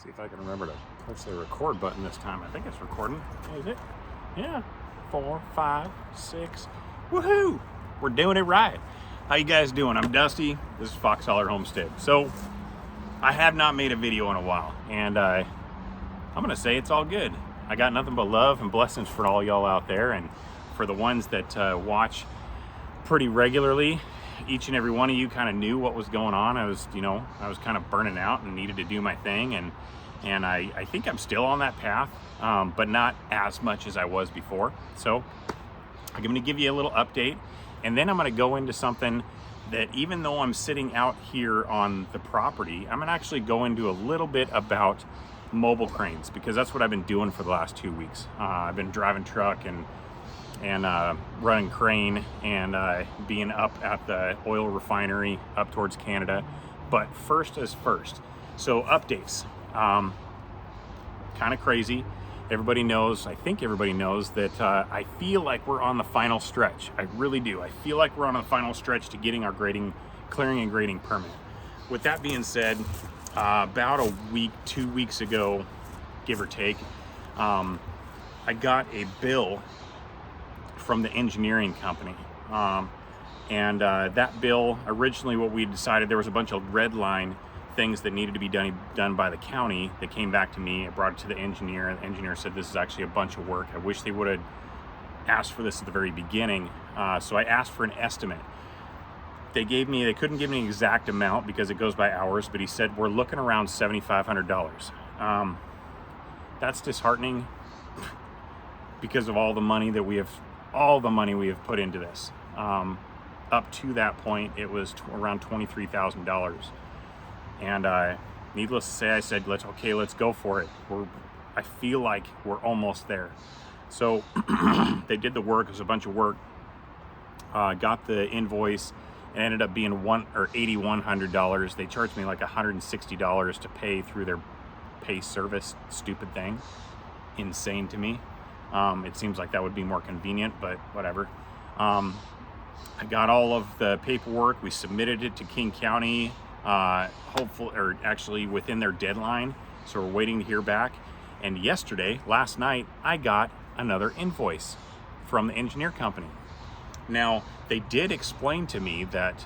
See if I can remember to push the record button this time. I think it's recording. Is it? Yeah. 4, 5, 6. Woohoo! We're doing it right. How you guys doing? I'm Dusty. This is Foxholler Homestead. So, I have not made a video in a while, and I'm gonna say it's all good. I got nothing but love and blessings for all y'all out there, and for the ones that watch pretty regularly. Each and every one of you kind of knew what was going on. I was kind of burning out and needed to do my thing, and I think I'm still on that path, but not as much as I was before. So I'm going to give you a little update, and then I'm going to go into something that, even though I'm sitting out here on the property, I'm going to actually go into a little bit about mobile cranes, because that's what I've been doing for the last 2 weeks. I've been driving truck and running crane and being up at the oil refinery up towards Canada. But first is first. So updates, kind of crazy. Everybody knows, I think everybody knows that I feel like we're on the final stretch. I really do. I feel like we're on the final stretch to getting our clearing and grading permit. With that being said, about a week, 2 weeks ago, give or take, I got a bill from the engineering company, and that bill, originally what we decided, there was a bunch of red line things that needed to be done by the county that came back to me. I brought it to the engineer, and the engineer said this is actually a bunch of work. I wish they would have asked for this at the very beginning. So I asked for an estimate. They couldn't give me an exact amount because it goes by hours, but he said we're looking around $7,500. That's disheartening because of all the money we have put into this. Up to that point, it was around $23,000. And needless to say, I said, let's go for it. I feel like we're almost there. So they did the work. It was a bunch of work. Got the invoice. It ended up being $8,100. They charged me like $160 to pay through their pay service. Stupid thing. Insane to me. It seems like that would be more convenient, but whatever. I got all of the paperwork. We submitted it to King County, actually within their deadline. So we're waiting to hear back. And last night, I got another invoice from the engineer company. Now, they did explain to me that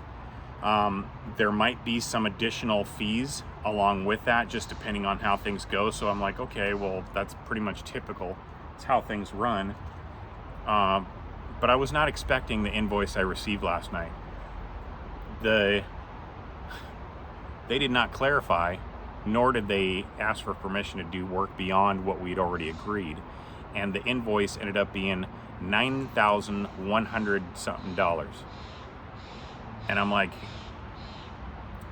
there might be some additional fees along with that, just depending on how things go. So I'm like, okay, well, that's pretty much typical. It's how things run. But I was not expecting the invoice I received last night. They did not clarify, nor did they ask for permission to do work beyond what we'd already agreed. And the invoice ended up being $9,100 something. And I'm like,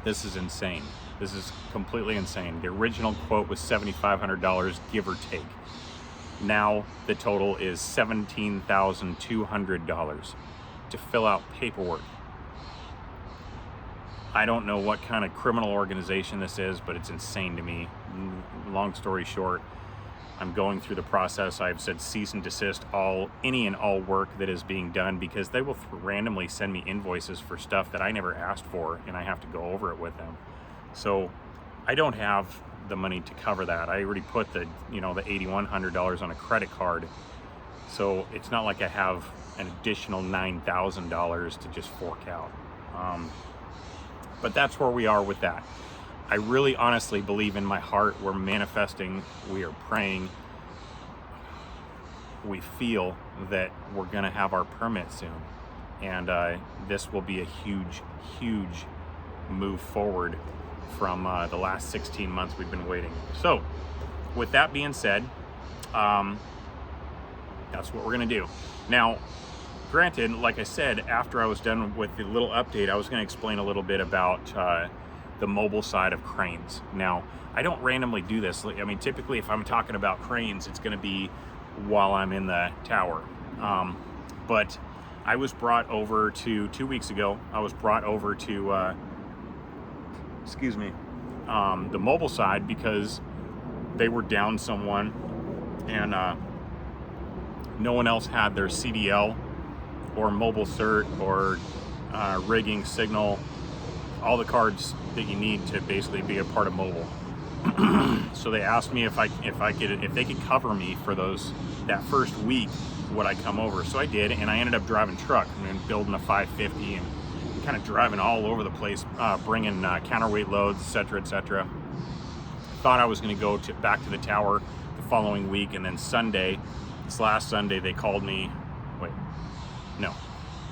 this is insane. This is completely insane. The original quote was $7,500, give or take. Now the total is $17,200 to fill out paperwork. I don't know what kind of criminal organization this is, but it's insane to me. Long story short, I'm going through the process. I've said cease and desist any and all work that is being done, because they will randomly send me invoices for stuff that I never asked for, and I have to go over it with them. So I don't have the money to cover that. I already put the $8,100 on a credit card, so it's not like I have an additional $9,000 to just fork out. But that's where we are with that. I really honestly believe in my heart we're manifesting, we are praying, we feel that we're gonna have our permit soon, and this will be a huge move forward from the last 16 months we've been waiting. So with that being said, that's what we're gonna do. Now, granted, like I said, after I was done with the little update, I was gonna explain a little bit about the mobile side of cranes. Now, I don't randomly do this. I mean, typically if I'm talking about cranes, it's gonna be while I'm in the tower. But I was brought over to, 2 weeks ago, I was brought over to, the mobile side, because they were down someone, and no one else had their CDL or mobile cert or rigging signal, all the cards that you need to basically be a part of mobile. So they asked me if they could cover me for that first week, would I come over? So I did, and I ended up driving truck and building a 550 and kind of driving all over the place, bringing counterweight loads, etc., etc. Thought I was going to go back to the tower the following week, and then this last Sunday, they called me.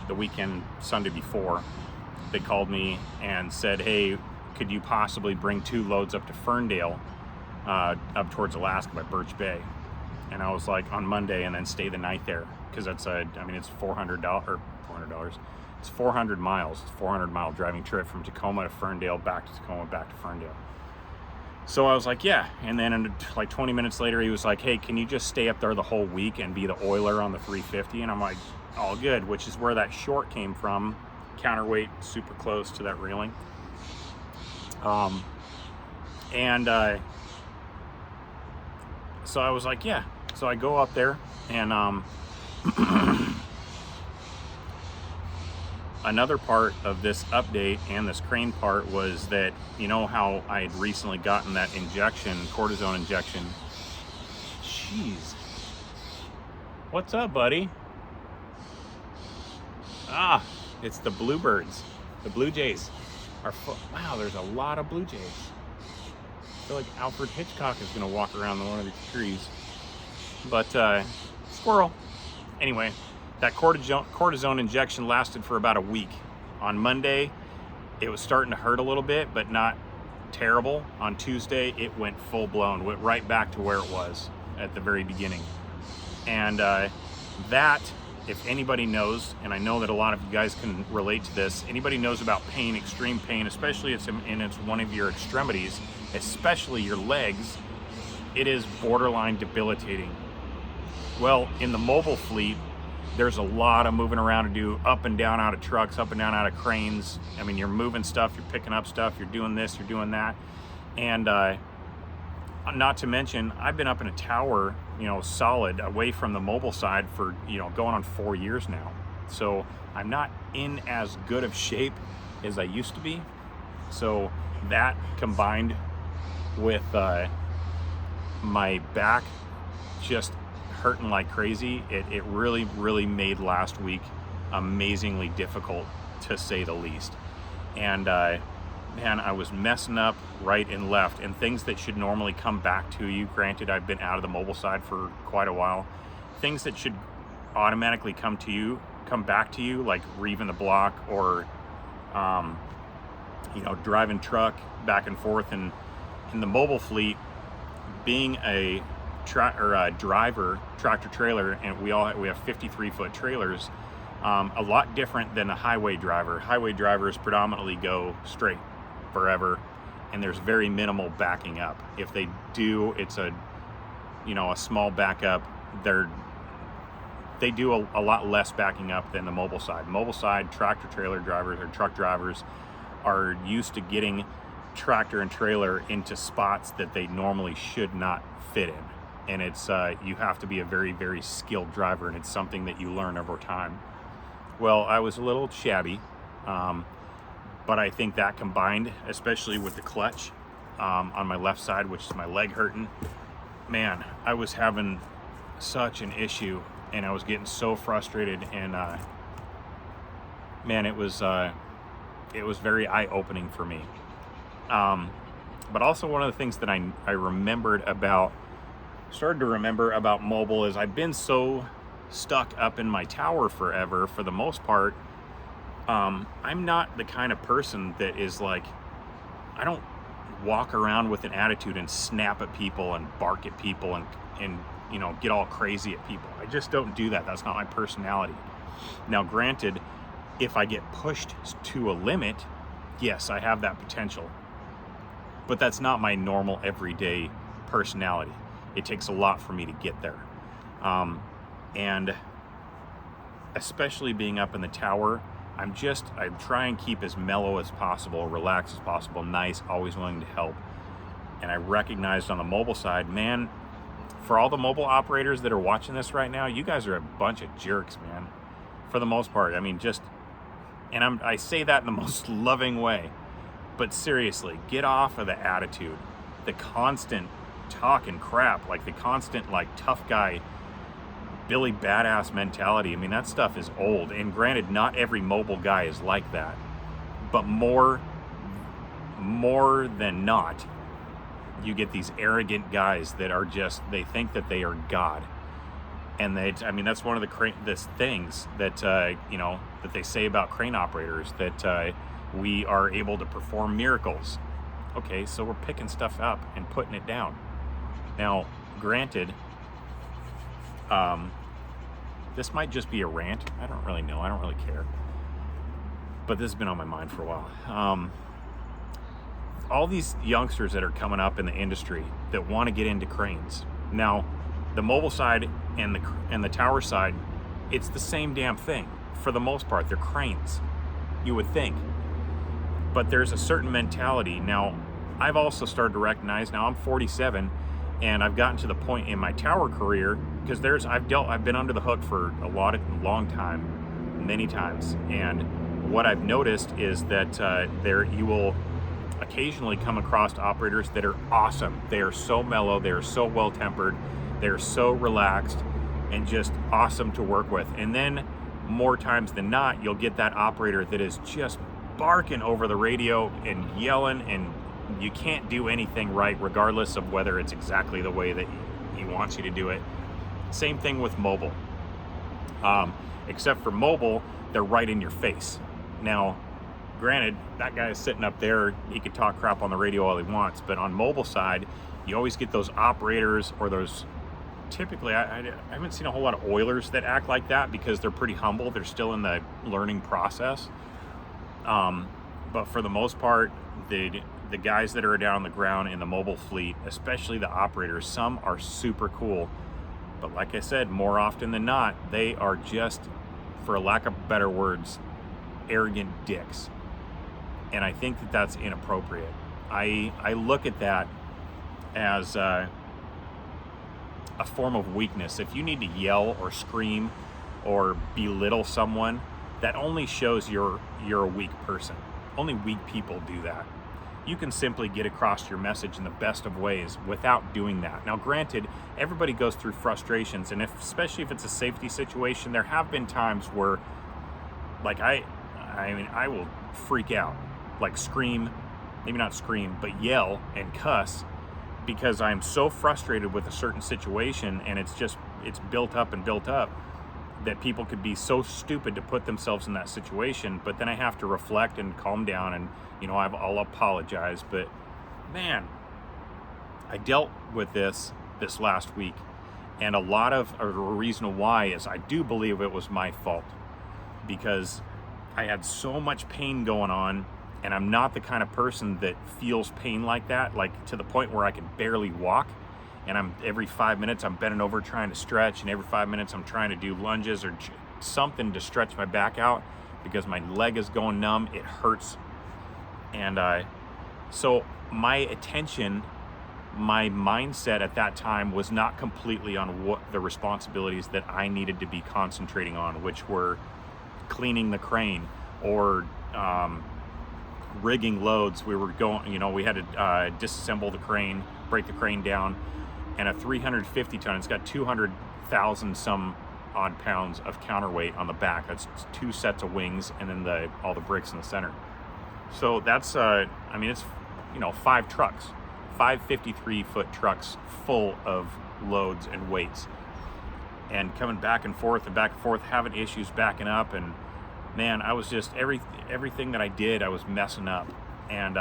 The weekend, Sunday before, they called me and said, "Hey, could you possibly bring 2 loads up to Ferndale, up towards Alaska by Birch Bay?" And I was like, on Monday, and then stay the night there, because it's $400. It's 400 miles. It's a 400-mile driving trip from Tacoma to Ferndale, back to Tacoma, back to Ferndale. So I was like, yeah. And then like 20 minutes later, he was like, "Hey, can you just stay up there the whole week and be the oiler on the 350? And I'm like, all good, which is where that short came from. Counterweight, super close to that railing. So I was like, yeah. So I go up there, and another part of this update and this crane part was that, you know how I had recently gotten that cortisone injection. Jeez. What's up, buddy? It's the bluebirds. The Blue Jays wow, there's a lot of Blue Jays. I feel like Alfred Hitchcock is going to walk around one of these trees. But, squirrel. Anyway, that cortisone injection lasted for about a week. On Monday, it was starting to hurt a little bit, but not terrible. On Tuesday, it went full blown, went right back to where it was at the very beginning. And that, if anybody knows, and I know that a lot of you guys can relate to this, anybody knows about pain, extreme pain, especially if it's one of your extremities, especially your legs, it is borderline debilitating. Well, in the mobile fleet, there's a lot of moving around to do, up and down out of trucks, up and down out of cranes. I mean, you're moving stuff, you're picking up stuff, you're doing this, you're doing that. And not to mention, I've been up in a tower, solid away from the mobile side for, going on 4 years now. So I'm not in as good of shape as I used to be. So that combined with my back just hurting like crazy, it really, really made last week amazingly difficult, to say the least. And man, I was messing up right and left, and things that should normally come back to you. Granted, I've been out of the mobile side for quite a while. Things that should automatically come back to you, like reeving the block or, driving truck back and forth. And in the mobile fleet, being a driver, tractor trailer, and we have 53-foot trailers. A lot different than a highway driver. Highway drivers predominantly go straight forever, and there's very minimal backing up. If they do, it's a small backup. They do a lot less backing up than the mobile side. Mobile side, tractor trailer drivers or truck drivers are used to getting tractor and trailer into spots that they normally should not fit in. And it's you have to be a very, very skilled driver, and it's something that you learn over time. Well, I was a little shabby, but I think that combined, especially with the clutch on my left side, which is my leg hurting, man, I was having such an issue, and I was getting so frustrated, and man, it was very eye-opening for me. But also one of the things that I started to remember about mobile is I've been so stuck up in my tower forever, for the most part. I'm not the kind of person that is like, I don't walk around with an attitude and snap at people and bark at people and get all crazy at people. I just don't do that. That's not my personality. Now, granted, if I get pushed to a limit, yes, I have that potential. But that's not my normal everyday personality. It takes a lot for me to get there. And especially being up in the tower, I try and keep as mellow as possible, relaxed as possible, nice, always willing to help. And I recognized on the mobile side, man, for all the mobile operators that are watching this right now, you guys are a bunch of jerks, man. For the most part. I mean, I say that in the most loving way. But seriously, get off of the attitude. the constant talk and crap, like the constant like tough guy Billy Badass mentality. I mean, that stuff is old. And granted, not every mobile guy is like that, but more than not, you get these arrogant guys that are just, they think that they are God. And I mean, that's one of the things that, you know, that they say about crane operators, that we are able to perform miracles. Okay, so we're picking stuff up and putting it down. Now, granted, this might just be a rant. I don't really know. I don't really care. But this has been on my mind for a while. All these youngsters that are coming up in the industry that want to get into cranes. Now, the mobile side and the tower side, it's the same damn thing. For the most part, they're cranes, you would think. But there's a certain mentality. Now, I've also started to recognize, now I'm 47, and I've gotten to the point in my tower career, because I've been under the hook for a long time, many times. And what I've noticed is that you will occasionally come across operators that are awesome. They are so mellow, they are so well-tempered, they're so relaxed, and just awesome to work with. And then more times than not, you'll get that operator that is just barking over the radio and yelling, and you can't do anything right, regardless of whether it's exactly the way that he wants you to do it. Same thing with mobile. Except for mobile, they're right in your face. Now, granted, that guy is sitting up there, he could talk crap on the radio all he wants, but on mobile side, you always get those operators, or those, typically, I haven't seen a whole lot of oilers that act like that, because they're pretty humble, they're still in the learning process. But for the most part, the guys that are down on the ground in the mobile fleet, especially the operators, some are super cool. But like I said, more often than not, they are just, for lack of better words, arrogant dicks. And I think that that's inappropriate. I look at that as a form of weakness. If you need to yell or scream or belittle someone, that only shows you're a weak person. Only weak people do that. You can simply get across your message in the best of ways without doing that. Now, granted, everybody goes through frustrations, and especially if it's a safety situation, there have been times where, like, I mean, I will freak out, like scream, maybe not scream, but yell and cuss, because I'm so frustrated with a certain situation, and it's built up and built up, that people could be so stupid to put themselves in that situation. But then I have to reflect and calm down, and, you know, I'll apologize. But man, I dealt with this last week, and a lot of the reason why is I do believe it was my fault, because I had so much pain going on, and I'm not the kind of person that feels pain like that, like to the point where I can barely walk. And every 5 minutes I'm bending over trying to stretch, and every 5 minutes I'm trying to do lunges or something to stretch my back out, because my leg is going numb. It hurts. And so my attention, my mindset at that time was not completely on what the responsibilities that I needed to be concentrating on, which were cleaning the crane or rigging loads. We were going, you know, we had to disassemble the crane, break the crane down. And a 350 ton, it's got 200,000 some odd pounds of counterweight on the back. That's 2 sets of wings, and then all the bricks in the center. So that's, I mean, it's, you know, 5 trucks, 5 53-foot trucks full of loads and weights, and coming back and forth, having issues backing up. And man, I was just, everything that I did, I was messing up. And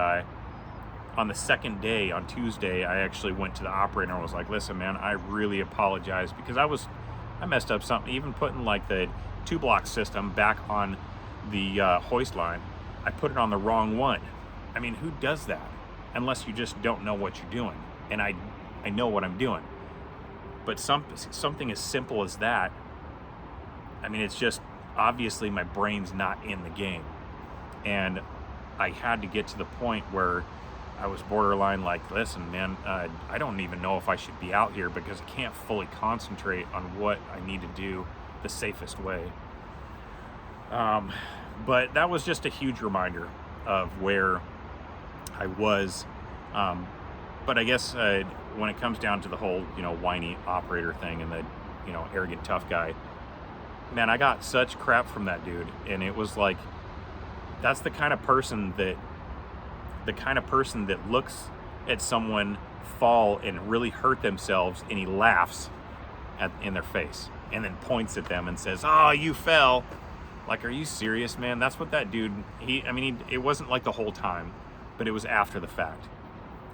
on the second day, on Tuesday, I actually went to the operator and was like, listen, man, I really apologize, because I messed up something, even putting like the 2-block system back on the hoist line. I put it on the wrong one. I mean, who does that? Unless you just don't know what you're doing. And I know what I'm doing. But something as simple as that, I mean, it's just, obviously my brain's not in the game. And I had to get to the point where I was borderline like, listen, man, I don't even know if I should be out here, because I can't fully concentrate on what I need to do the safest way. But that was just a huge reminder of where I was But I guess when it comes down to the whole, whiny operator thing and the, arrogant tough guy, man, I got such crap from that dude. And it was like, that's the kind of person that looks at someone fall and really hurt themselves, and he laughs in their face and then points at them and says, "Oh, you fell." Like, are you serious, man? That's what that dude, it wasn't like the whole time, but it was after the fact.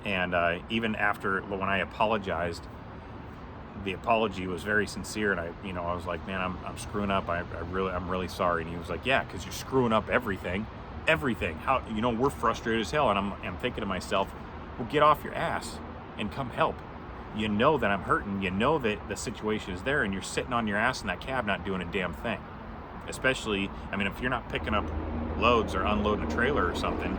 And even after, when I apologized, the apology was very sincere, and I was like, man, I'm screwing up. I'm really sorry. And he was like, yeah, because you're screwing up everything. How, we're frustrated as hell. And I'm thinking to myself, well, get off your ass and come help. You know that I'm hurting. You know that the situation is there, and you're sitting on your ass in that cab not doing a damn thing. Especially, if you're not picking up loads or unloading a trailer or something,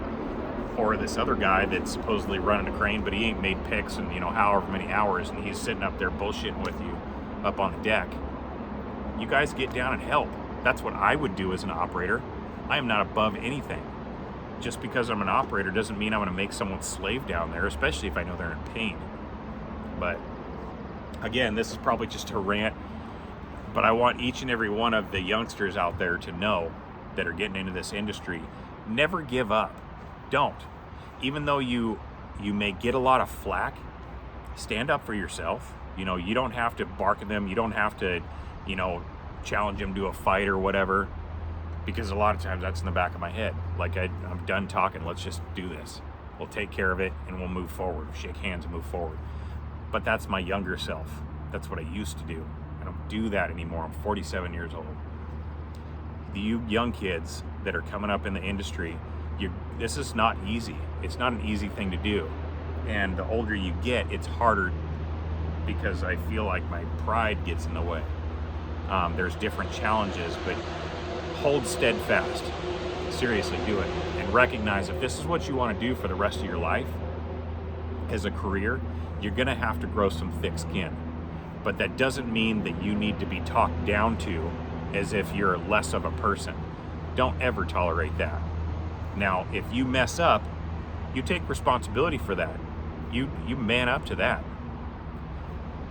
or this other guy that's supposedly running a crane, but he ain't made picks in, however many hours, and he's sitting up there bullshitting with you up on the deck. You guys get down and help. That's what I would do as an operator. I am not above anything. Just because I'm an operator doesn't mean I'm going to make someone slave down there, especially if I know they're in pain. But again, this is probably just a rant, but I want each and every one of the youngsters out there to know that are getting into this industry, never give up. Don't. Even though you may get a lot of flack, stand up for yourself. You don't have to bark at them. You don't have to, challenge them to a fight or whatever, because a lot of times that's in the back of my head. Like, I'm done talking. Let's just do this. We'll take care of it and we'll move forward. Shake hands and move forward. But that's my younger self. That's what I used to do. I don't do that anymore. I'm 47 years old. You young kids that are coming up in the industry, this is not easy. It's not an easy thing to do. And the older you get, it's harder, because I feel like my pride gets in the way. There's different challenges, but hold steadfast. Seriously, do it. And recognize if this is what you want to do for the rest of your life as a career, you're going to have to grow some thick skin. But that doesn't mean that you need to be talked down to as if you're less of a person. Don't ever tolerate that. Now, if you mess up, you take responsibility for that. You man up to that.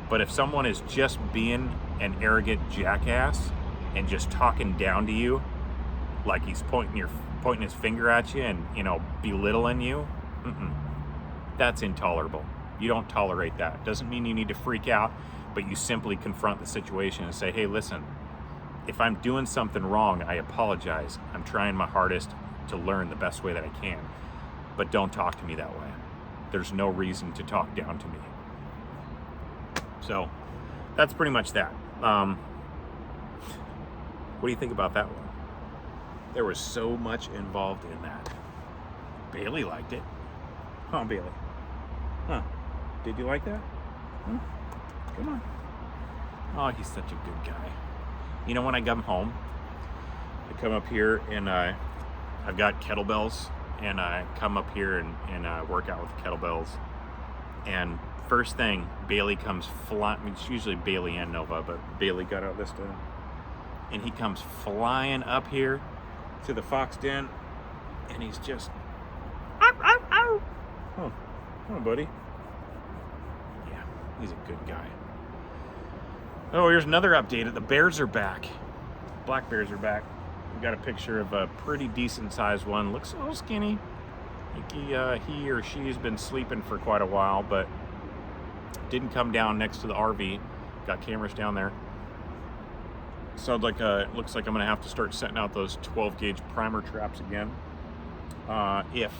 But if someone is just being an arrogant jackass and just talking down to you, like he's pointing his finger at you and, belittling you, that's intolerable. You don't tolerate that. Doesn't mean you need to freak out, but you simply confront the situation and say, hey, listen, if I'm doing something wrong, I apologize. I'm trying my hardest to learn the best way that I can, but don't talk to me that way. There's no reason to talk down to me. So that's pretty much that. What do you think about that one? There was so much involved in that. Bailey liked it. Huh, Bailey? Huh? Did you like that? Huh? Come on. Oh, he's such a good guy. When I come home, I come up here and I've got kettlebells, and I come up here and work out with kettlebells. And first thing, Bailey comes flying. It's usually Bailey and Nova, but Bailey got out this time. And he comes flying up here to the fox den, and he's just, ow, ow, ow. Oh, buddy. Yeah, he's a good guy. Oh, here's another update. The bears are back. Black bears are back. We got a picture of a pretty decent sized one. Looks a little skinny. I think he or she's been sleeping for quite a while, but didn't come down next to the RV. Got cameras down there. Sounds like looks like I'm gonna have to start setting out those 12 gauge primer traps again. If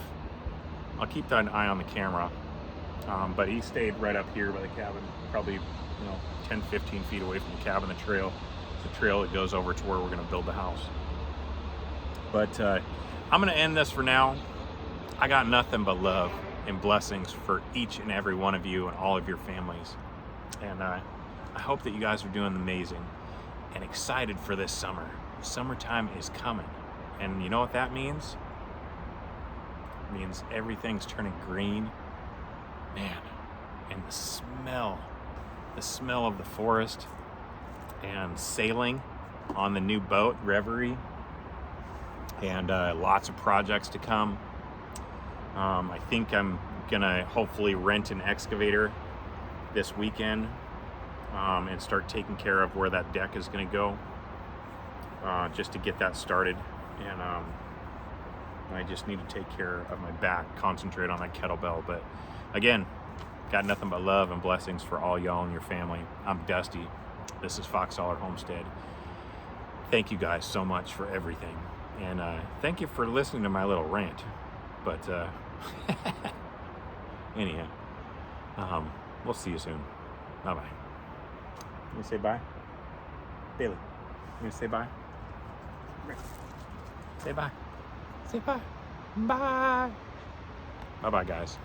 I'll keep an eye on the camera, but he stayed right up here by the cabin, probably 10, 15 feet away from the cabin. The trail that goes over to where we're gonna build the house. But I'm gonna end this for now. I got nothing but love and blessings for each and every one of you and all of your families, and I hope that you guys are doing amazing and excited for this summer. Summertime is coming, and you know what that means? It means everything's turning green, man. And the smell of the forest, and sailing on the new boat, Reverie, and lots of projects to come. I think I'm gonna hopefully rent an excavator this weekend and start taking care of where that deck is gonna go, just to get that started. And I just need to take care of my back, concentrate on that kettlebell. But again, got nothing but love and blessings for all y'all and your family. I'm Dusty. This is Fox Dollar Homestead. Thank you guys so much for everything. And thank you for listening to my little rant. But anyhow, we'll see you soon. Bye-bye. You gonna say bye? Bailey, you gonna say bye? Say bye. Say bye. Bye. Bye-bye, guys.